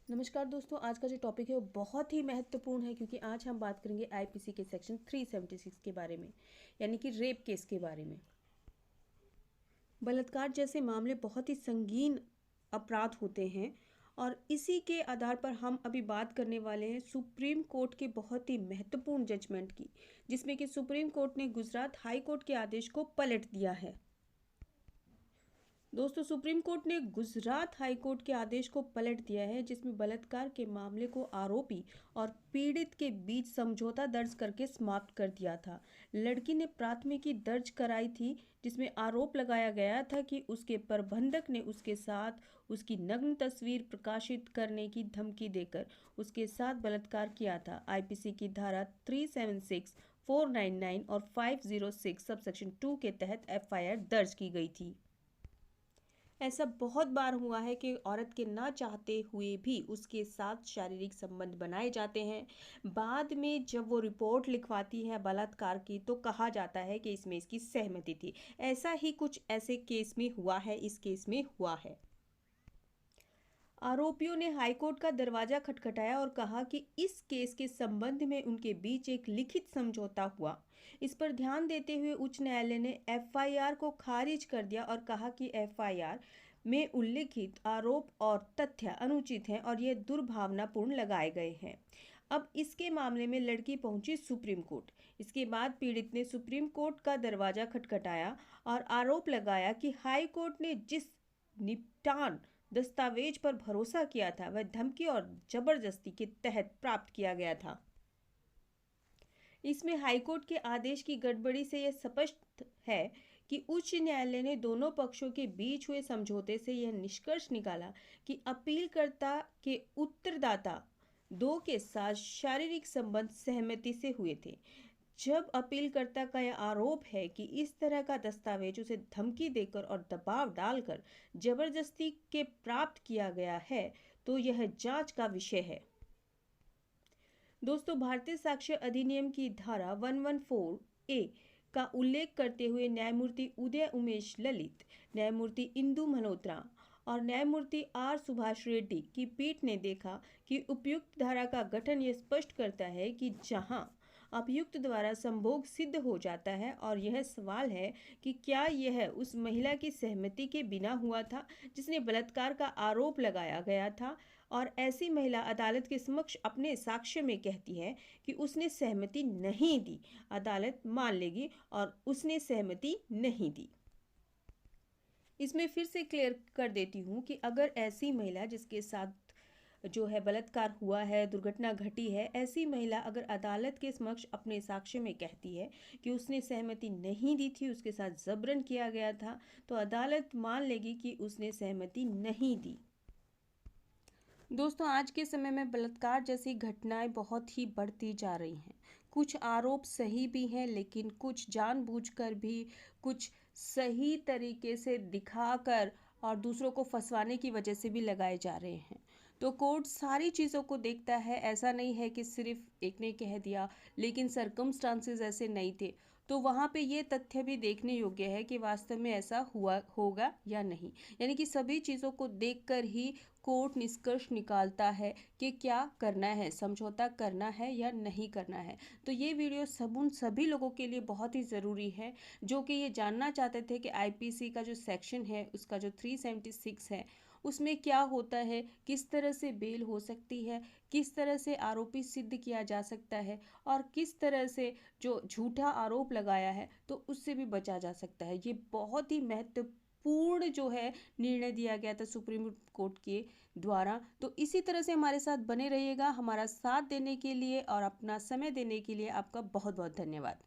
नमस्कार दोस्तों, आज का जो टॉपिक है वो बहुत ही महत्वपूर्ण है क्योंकि आज हम बात करेंगे आईपीसी के सेक्शन 376 के बारे में, यानी कि रेप केस के बारे में। बलात्कार जैसे मामले बहुत ही संगीन अपराध होते हैं और इसी के आधार पर हम अभी बात करने वाले हैं सुप्रीम कोर्ट के बहुत ही महत्वपूर्ण जजमेंट की, जिसमें कि सुप्रीम कोर्ट ने गुजरात हाई कोर्ट के आदेश को पलट दिया है। दोस्तों, सुप्रीम कोर्ट ने गुजरात हाई कोर्ट के आदेश को पलट दिया है, जिसमें बलात्कार के मामले को आरोपी और पीड़ित के बीच समझौता दर्ज करके समाप्त कर दिया था। लड़की ने प्राथमिकी दर्ज कराई थी, जिसमें आरोप लगाया गया था कि उसके प्रबंधक ने उसके साथ उसकी नग्न तस्वीर प्रकाशित करने की धमकी देकर उसके साथ बलात्कार किया था। आईपीसी की धारा 376, 499 और 506 सबसेक्शन 2 के तहत एफआईआर दर्ज की गई थी। ऐसा बहुत बार हुआ है कि औरत के ना चाहते हुए भी उसके साथ शारीरिक संबंध बनाए जाते हैं। बाद में जब वो रिपोर्ट लिखवाती है बलात्कार की, तो कहा जाता है कि इसमें इसकी सहमति थी। ऐसा ही कुछ ऐसे केस में हुआ है, इस केस में हुआ है। आरोपियों ने हाईकोर्ट का दरवाजा खटखटाया और कहा कि इस केस के संबंध में उनके बीच एक लिखित समझौता हुआ। इस पर ध्यान देते हुए उच्च न्यायालय ने एफआईआर को खारिज कर दिया और कहा कि एफआईआर में उल्लिखित आरोप और तथ्य अनुचित हैं और ये दुर्भावनापूर्ण लगाए गए हैं। अब इसके मामले में लड़की पहुंची सुप्रीम कोर्ट। इसके बाद पीड़ित ने सुप्रीम कोर्ट का दरवाजा खटखटाया और आरोप लगाया कि हाई कोर्ट ने जिस निपटान दस्तावेज पर भरोसा किया था वह धमकी और जबरदस्ती के तहत प्राप्त किया गया था। इसमें हाईकोर्ट के आदेश की गड़बड़ी से यह स्पष्ट है कि उच्च न्यायालय ने दोनों पक्षों के बीच हुए समझौते से यह निष्कर्ष निकाला कि अपीलकर्ता के उत्तरदाता दो के साथ शारीरिक संबंध सहमति से हुए थे। जब अपीलकर्ता का यह आरोप है कि इस तरह का दस्तावेज उसे धमकी देकर और दबाव डालकर जबरदस्ती के प्राप्त किया गया है, तो यह जांच का विषय है। दोस्तों, भारतीय साक्ष्य अधिनियम की धारा 114 ए का उल्लेख करते हुए न्यायमूर्ति उदय उमेश ललित, न्यायमूर्ति इंदु मल्होत्रा और न्यायमूर्ति आर सुभाष रेड्डी की पीठ ने देखा कि उपयुक्त धारा का गठन यह स्पष्ट करता है कि जहां अभियुक्त द्वारा संभोग सिद्ध हो जाता है और यह सवाल है कि क्या यह उस महिला की सहमति के बिना हुआ था जिसने बलात्कार का आरोप लगाया गया था, और ऐसी महिला अदालत के समक्ष अपने साक्ष्य में कहती है कि उसने सहमति नहीं दी, अदालत मान लेगी और उसने सहमति नहीं दी। इसमें फिर से क्लियर कर देती हूँ कि अगर ऐसी महिला जिसके साथ जो है बलात्कार हुआ है, दुर्घटना घटी है, ऐसी महिला अगर अदालत के समक्ष अपने साक्ष्य में कहती है कि उसने सहमति नहीं दी थी, उसके साथ जबरन किया गया था, तो अदालत मान लेगी कि उसने सहमति नहीं दी। दोस्तों, आज के समय में बलात्कार जैसी घटनाएं बहुत ही बढ़ती जा रही हैं। कुछ आरोप सही भी हैं, लेकिन कुछ जानबूझकर भी, कुछ सही तरीके से दिखाकर और दूसरों को फंसवाने की वजह से भी लगाए जा रहे हैं। तो कोर्ट सारी चीज़ों को देखता है। ऐसा नहीं है कि सिर्फ एक ने कह दिया लेकिन सर्कमस्टांसेस ऐसे नहीं थे, तो वहाँ पे ये तथ्य भी देखने योग्य है कि वास्तव में ऐसा हुआ होगा या नहीं। यानी कि सभी चीज़ों को देखकर ही कोर्ट निष्कर्ष निकालता है कि क्या करना है, समझौता करना है या नहीं करना है। तो ये वीडियो उन सभी लोगों के लिए बहुत ही ज़रूरी है जो कि ये जानना चाहते थे कि आईपीसी का जो सेक्शन है उसका जो 376 है उसमें क्या होता है, किस तरह से बेल हो सकती है, किस तरह से आरोपी सिद्ध किया जा सकता है और किस तरह से जो झूठा आरोप लगाया है तो उससे भी बचा जा सकता है। ये बहुत ही महत्वपूर्ण जो है निर्णय दिया गया था सुप्रीम कोर्ट के द्वारा। तो इसी तरह से हमारे साथ बने रहिएगा। हमारा साथ देने के लिए और अपना समय देने के लिए आपका बहुत बहुत धन्यवाद।